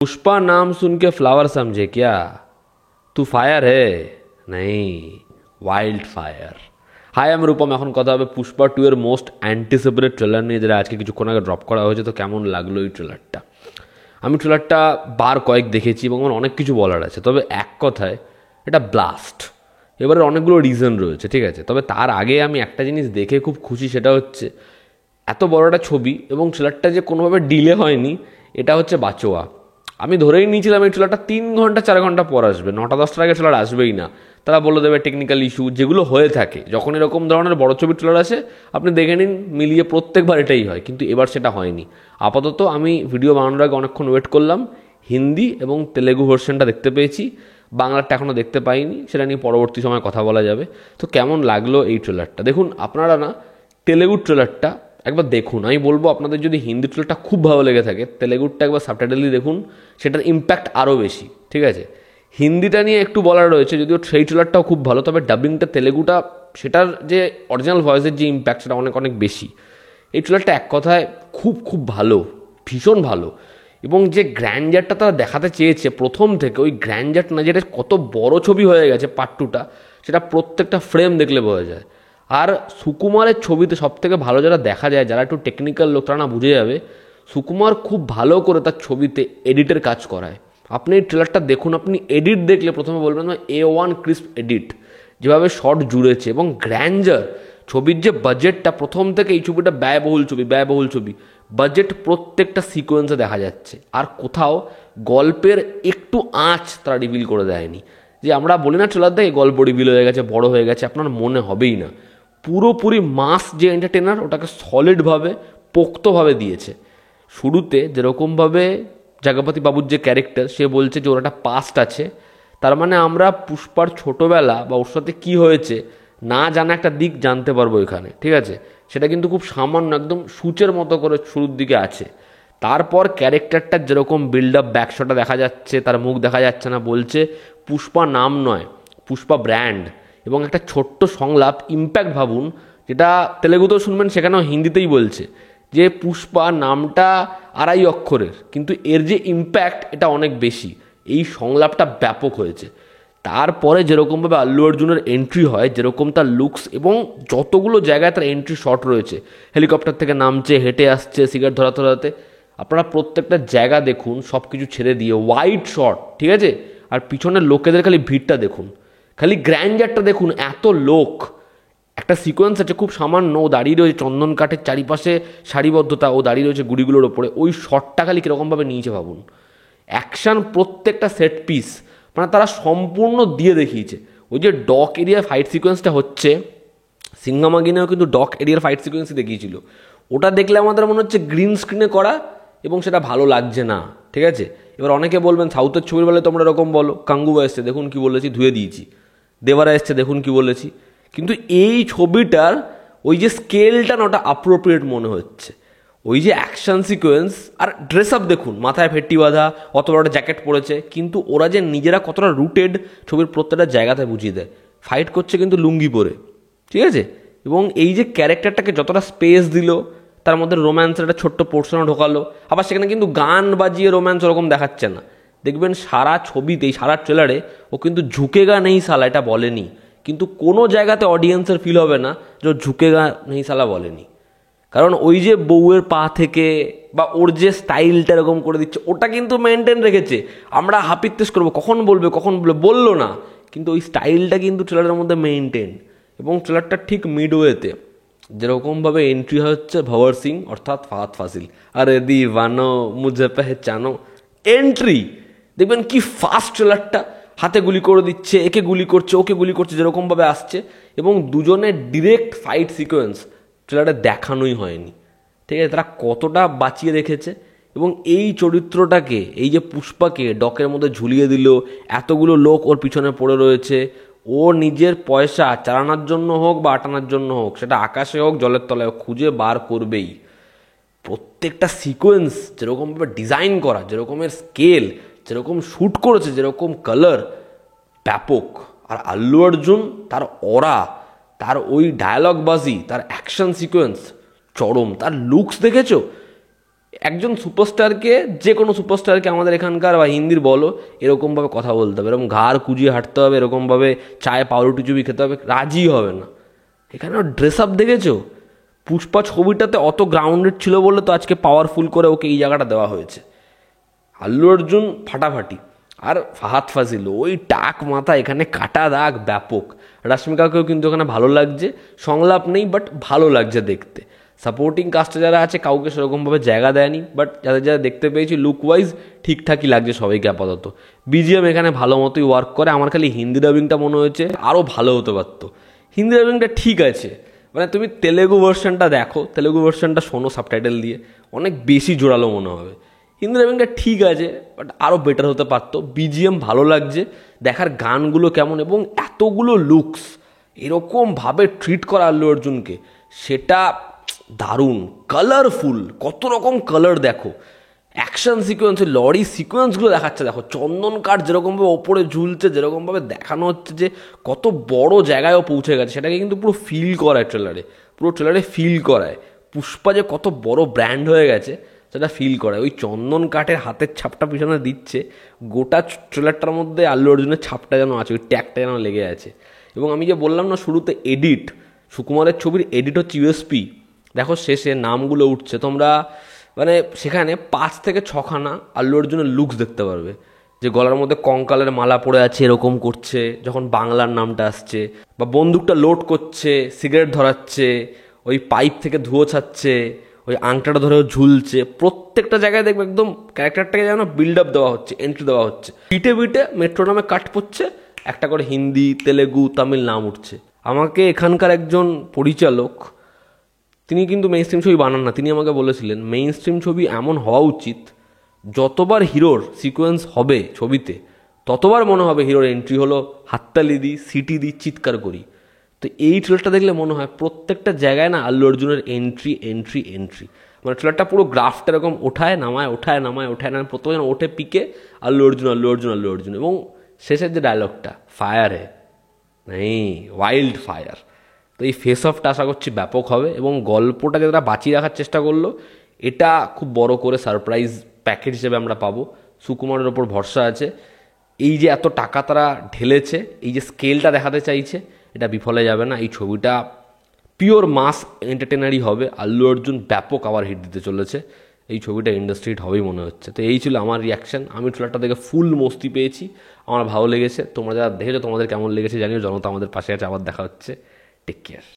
पुष्पा नाम सुन के फ्लावर समझे क्या? तू फायर है? नहीं, ওয়াইল্ড ফায়ার। হাই, আমি রূপম। এখন কথা হবে পুষ্পা 2 এর মোস্ট অ্যান্টিসিপেটেড ট্রেলার নিয়ে, যেটা আজকে কিছুক্ষণ আগে ড্রপ করা হয়েছে। তো কেমন লাগলো এই ট্রেলারটা? আমি ট্রেলারটা বার কয়েক দেখেছি এবং আমার অনেক কিছু বলার আছে, তবে এক কথায় এটা ব্লাস্ট। এবারে অনেকগুলো রিজন রয়েছে, ঠিক আছে। তবে তার আগে আমি একটা জিনিস দেখে খুব খুশি, সেটা হচ্ছে এত বড় একটা ছবি এবং ট্রেলারটা যে কোনোভাবে ডিলে হয়নি, এটা হচ্ছে বাঁচোয়া। আমি ধরেই নিয়েছিলাম এই ট্রেলারটা 3 ঘন্টা 4 ঘন্টা পর আসবে, 9টা 10টার আগে ট্রেলার আসবেই না। তারা বলে দেবে টেকনিক্যাল ইস্যু, যেগুলো হয়ে থাকে যখন এরকম ধরনের বড় ছবির ট্রেলার আসে। আপনি দেখে নিন, মিলিয়ে প্রত্যেকবার এটাই হয়, কিন্তু এবার সেটা হয়নি। আপাতত আমি ভিডিও বানানোর আগে অনেকক্ষণ ওয়েট করলাম, হিন্দি এবং তেলেগু ভার্সনটা দেখতে পেয়েছি, বাংলাটা এখনও দেখতে পাইনি। সেটা নিয়ে পরবর্তী সময় কথা বলা যাবে। তো কেমন লাগলো এই ট্রেলারটা? দেখুন, আপনারা না তেলেগু ট্রেলারটা একবার দেখুন। আমি বলবো, আপনাদের যদি হিন্দি ট্রেলারটা খুব ভালো লেগে থাকে, তেলেগুরটা একবার সাবটাইটেল দেখুন, সেটার ইম্প্যাক্ট আরও বেশি, ঠিক আছে। হিন্দিটা নিয়ে একটু বলার রয়েছে, যদিও সেই ট্রেলারটাও খুব ভালো, তবে ডাবিংটা তেলেগুটা, সেটার যে অরিজিনাল ভয়েসের যে ইম্প্যাক্ট, সেটা অনেক অনেক বেশি। এই ট্রেলারটা এক কথায় খুব খুব ভালো, ভীষণ ভালো। এবং যে গ্র্যান্ডারটা তারা দেখাতে চেয়েছে প্রথম থেকে, ওই গ্র্যান্ডারটা না, যেটা কত বড় ছবি হয়ে গেছে পার্ট 2টা, সেটা প্রত্যেকটা ফ্রেম দেখলে বোঝা যায়। আর সুকুমারের ছবিতে সবথেকে ভালো যারা দেখা যায়, যারা একটু টেকনিক্যাল লোক, তারা না বুঝে যাবে, সুকুমার খুব ভালো করে তার ছবিতে এডিটের কাজ করায়। আপনি এই ট্রেলারটা দেখুন, আপনি এডিট দেখলে প্রথমে বলবেন A1 ক্রিস্প এডিট, যেভাবে শর্ট জুড়েছে এবং গ্র্যান্ডার, ছবির যে বাজেটটা, প্রথম থেকে এই ছবিটা ব্যয়বহুল ছবি, বাজেট প্রত্যেকটা সিকোয়েন্সে দেখা যাচ্ছে। আর কোথাও গল্পের একটু আঁচ তারা রিভিল করে দেয়নি। যে আমরা বলি না ট্রেলার দেখে গল্প রিভিল হয়ে গেছে, বড় হয়ে গেছে, আপনার মনে হবেই না। পুরোপুরি মাস যে এন্টারটেনার, ওটাকে সলিডভাবে, পোক্তভাবে দিয়েছে। শুরুতে যেরকমভাবে জাগপতি বাবুর যে ক্যারেক্টার, সে বলছে যে ওর একটা পাস্ট আছে, তার মানে আমরা পুষ্পার ছোটোবেলা বা ওর সাথে কী হয়েছে না জানা একটা দিক জানতে পারবো এখানে, ঠিক আছে। সেটা কিন্তু খুব সামান্য, একদম সূচের মতো করে শুরুর দিকে আছে। তারপর ক্যারেক্টারটার যেরকম বিল্ড আপ, ব্যাকশটটা দেখা যাচ্ছে, তার মুখ দেখা যাচ্ছে না, বলছে পুষ্পা নাম নয়, পুষ্পা ব্র্যান্ড। এবং একটা ছোট্ট সংলাপ, ইম্প্যাক্ট ভাবুন, যেটা তেলেগুতেও শুনবেন, সেখানেও হিন্দিতেই বলছে যে পুষ্পা নামটা 2.5 অক্ষরের, কিন্তু এর যে ইম্প্যাক্ট, এটা অনেক বেশি। এই সংলাপটা ব্যাপক হয়েছে। তারপরে যেরকমভাবে আল্লু অর্জুনের এন্ট্রি হয়, যেরকম তার লুকস, এবং যতগুলো জায়গায় তার এন্ট্রি শট রয়েছে, হেলিকপ্টার থেকে নামছে, হেঁটে আসছে, সিগারেট ধরাতে ধরাতে, আপনারা প্রত্যেকটা জায়গা দেখুন, সব কিছু ছেড়ে দিয়ে ওয়াইড শট, ঠিক আছে। আর পিছনের লোকেদের খালি ভিড়টা দেখুন, খালি গ্র্যান্ডারটা দেখুন, এত লোক। একটা সিকোয়েন্স আছে খুব সামান্য, ও দাঁড়িয়ে রয়েছে চন্দন কাঠের চারিপাশে সারিবদ্ধতা, ও দাঁড়িয়ে রয়েছে গুড়িগুলোর ওপরে, ওই শটটা খালি কীরকমভাবে নিয়েছে ভাবুন। অ্যাকশান প্রত্যেকটা সেট পিস, মানে তারা সম্পূর্ণ দিয়ে দেখিয়েছে। ওই যে ডক এরিয়ার ফাইট সিকোয়েন্সটা হচ্ছে, সিঙ্গামাগিনেও কিন্তু ডক এরিয়ার ফাইট সিকোয়েন্সই দেখিয়েছিল। ওটা দেখলে আমাদের মনে হচ্ছে গ্রিন স্ক্রিনে করা, এবং সেটা ভালো লাগছে না, ঠিক আছে। এবার অনেকে বলবেন সাউথের ছবির বলে তোমরা এরকম বলো, কাঙ্গুবা এসছে দেখুন কি বলেছি, ধুয়ে দিয়েছি। দেবারা এসছে দেখুন কি বলেছি। কিন্তু এই ছবিটার ওই যে স্কেলটা না, ওটা অ্যাপ্রোপ্রিয়েট মনে হচ্ছে। ওই যে অ্যাকশন সিকোয়েন্স আর ড্রেস আপ দেখুন, মাথায় ফেট্টি বাঁধা, অত বড় একটা জ্যাকেট পরেছে, কিন্তু ওরা যে নিজেরা কতটা রুটেড, ছবির প্রত্যেকটা জায়গাতে বুঝিয়ে দেয়। ফাইট করছে কিন্তু লুঙ্গি পরে, ঠিক আছে। এবং এই যে ক্যারেক্টারটাকে যতটা স্পেস দিল, তার মধ্যে রোম্যান্সের একটা ছোট্ট পোর্শনও ঢোকালো, আবার সেখানে কিন্তু গান বাজিয়ে রোম্যান্স ওরকম দেখাচ্ছে না। দেখবেন সারা ছবিতেই, সারা ট্রেলারে ও কিন্তু ঝুঁকেগা নেই সালা এটা বলেনি, কিন্তু কোনো জায়গাতে অডিয়েন্সের ফিল হবে না যে ও ঝুঁকেগা নেই সালা বলেনি। কারণ ওই যে বউয়ের পা থেকে বা ওর যে স্টাইলটা এরকম করে দিচ্ছে, ওটা কিন্তু মেনটেন রেখেছে। আমরা হাপিত্তেস করবো, কখন বলবে বললো না, কিন্তু ওই স্টাইলটা কিন্তু ট্রেলারের মধ্যে মেনটেন। এবং ট্রেলারটা ঠিক মিডওয়েতে যেরকমভাবে এন্ট্রি হচ্ছে ভবর সিং অর্থাৎ ফাহাদ ফাসিল, আরে দিওয়ানো মুঝে পেহচানো, এন্ট্রি দেখবেন কি ফাস্ট ট্রেলারটা, হাতে গুলি করে দিচ্ছে, একে গুলি করছে, ওকে গুলি করছে, যেরকমভাবে আসছে। এবং দুজনের ডিরেক্ট ফাইট সিকোয়েন্স ট্রেলারে দেখানোই হয়নি, ঠিক আছে। তারা কতটা বাঁচিয়ে রেখেছে। এবং এই চরিত্রটাকে, এই যে পুষ্পাকে ডকের মধ্যে ঝুলিয়ে দিল, এতগুলো লোক ওর পিছনে পড়ে রয়েছে, ও নিজের পয়সা চালানোর জন্য হোক বা আটানোর জন্য হোক, সেটা আকাশে হোক জলের তলায় হোক, খুঁজে বার করবেই। প্রত্যেকটা সিকোয়েন্স যেরকমভাবে ডিজাইন করা, যেরকমের স্কেল, যেরকম শ্যুট করেছে, যেরকম কালার, ব্যাপক। আর আল্লু অর্জুন, তার অরা, তার ওই ডায়ালগ বাজি, তার অ্যাকশন সিকোয়েন্স চরম। তার লুকস দেখেছো, একজন সুপারস্টারকে, যে কোনো সুপারস্টারকে আমাদের এখানকার বা হিন্দির বলো, এরকমভাবে কথা বলতে হবে, এরকম ঘাড় কুজিয়ে হাঁটতে হবে, এরকমভাবে চায়ে পাউরুটি চুবি খেতে হবে, রাজি হবে না। এখানে ড্রেস আপ দেখেছো? পুষ্পা ছবিটাতে অত গ্রাউন্ডেড ছিল বলে তো আজকে পাওয়ারফুল করে ওকে এই জায়গাটা দেওয়া হয়েছে। আল্লু অর্জুন ফাটাফাটি, আর ফাহাদ ফাজিল ওই টাক মাথা, এখানে কাটা দাগ ব্যাপক। রাশ্মিকাকেও কিন্তু ওখানে ভালো লাগছে, সংলাপ নেই বাট ভালো লাগছে দেখতে। সাপোর্টিং কাস্টে যারা আছে কাউকে সেরকমভাবে জায়গা দেয়নি, বাট যাদের যারা দেখতে পেয়েছি লুক ওয়াইজ ঠিকঠাকই লাগছে সবাইকে আপাতত। বিজিএম এখানে ভালো মতোই ওয়ার্ক করে। আমার খালি হিন্দি ডাবিংটা মনে হয়েছে আরও ভালো হতে পারতো। হিন্দি ডাবিংটা ঠিক আছে, মানে তুমি তেলেগু ভার্সনটা দেখো, তেলেগু ভার্সনটা শোনো সাবটাইটেল দিয়ে, অনেক বেশি জোরালো মনে হবে। হিন্দি ডাবিংটা ঠিক আছে বাট আরও বেটার হতে পারতো। বিজিএম ভালো লাগছে, দেখার গানগুলো কেমন, এবং এতগুলো লুকস এরকমভাবে ট্রিট করা আল্লু অর্জুনকে, সেটা দারুণ। কালারফুল, কত রকম কালার দেখো। অ্যাকশন সিকোয়েন্স, লরি সিকোয়েন্সগুলো দেখাচ্ছে দেখো, চন্দন কাঠ যেরকমভাবে ওপরে ঝুলছে, যেরকমভাবে দেখানো হচ্ছে যে কত বড় জায়গায়ও পৌঁছে গেছে, সেটাকে কিন্তু পুরো ফিল করায় ট্রেলারে, পুরো ট্রেলারে ফিল করায়। পুষ্পা যে কত বড় ব্র্যান্ড হয়ে গেছে সেটা ফিল করায়। ওই চন্দন কাঠের হাতের ছাপটা পিছনে দিচ্ছে, গোটা ট্রেলারটার মধ্যে আল্লু অর্জুনের ছাপটা যেন আছে, ওই ট্যাগটা যেন লেগে আছে। এবং আমি যে বললাম না শুরুতে এডিট, সুকুমারের ছবির এডিট হচ্ছে ইউএসপি। দেখো শেষে নামগুলো উঠছে, তোমরা মানে সেখানে 5 থেকে 6খানা আল্লু অর্জুনের লুকস দেখতে পারবে, যে গলার মধ্যে কঙ্কালের মালা পড়ে আছে এরকম করছে যখন বাংলার নামটা আসছে, বা বন্দুকটা লোড করছে, সিগারেট ধরাচ্ছে, ওই পাইপ থেকে ধুয়ো ছাড়ছে, ওই আংটাটা ধরেও ঝুলছে। প্রত্যেকটা জায়গায় দেখবে একদম ক্যারেক্টারটাকে যেন বিল্ড আপ দেওয়া হচ্ছে, এন্ট্রি দেওয়া হচ্ছে। বিটে বিটে মেট্রো নামে কাট পড়ছে, একটা করে হিন্দি, তেলেগু, তামিল নাম উঠছে। আমাকে এখানকার একজন পরিচালক, তিনি কিন্তু মেইন স্ট্রিম ছবি বানান না, তিনি আমাকে বলেছিলেন মেইন স্ট্রিম ছবি এমন হওয়া উচিত যতবার হিরোর সিকোয়েন্স হবে ছবিতে ততবার মনে হবে হিরোর এন্ট্রি হলো, হাততালি দিই, সিটি দিই, চিৎকার করি। তো এই ট্রেলারটা দেখলে মনে হয় প্রত্যেকটা জায়গায় না আল্লু অর্জুনের এন্ট্রি এন্ট্রি এন্ট্রি। মানে ট্রেলারটা পুরো গ্রাফটা এরকম ওঠায় নামায়, ওঠায় নামায়, ওঠায় নামায়, প্রত্যেকজন ওঠে পিকে আল্লু অর্জুন, আল্লু অর্জুন, আল্লু অর্জুন। এবং শেষের যে ডায়লগটা, ফায়ার হে নেই, ওয়াইল্ড ফায়ার। তো এই ফেস অফটা আশা করছি ব্যাপক হবে, এবং গল্পটা যারা বাঁচিয়ে রাখার চেষ্টা করলো, এটা খুব বড় করে সারপ্রাইজ প্যাকেজ হিসেবে আমরা পাবো। সুকুমারের ওপর ভরসা আছে। এই যে এত টাকা তারা ঢেলেছে, এই যে স্কেলটা দেখাতে চাইছে, এটা বিফলে যাবে না। এই ছবিটা পিওর মাস এন্টারটেনারই হবে। আল্লু অর্জুন ব্যাপক আবার হিট দিতে চলেছে, এই ছবিটা ইন্ডাস্ট্রি হিট হবেই মনে হচ্ছে। তো এই ছিল আমার রিয়াকশান। আমি ট্রেলারটা দেখে ফুল মস্তি পেয়েছি, আমার ভালো লেগেছে। তোমরা যারা দেখেছো তোমাদের কেমন লেগেছে জানিও। জনতা আমাদের পাশে আছে, আবার দেখা হচ্ছে। Take care.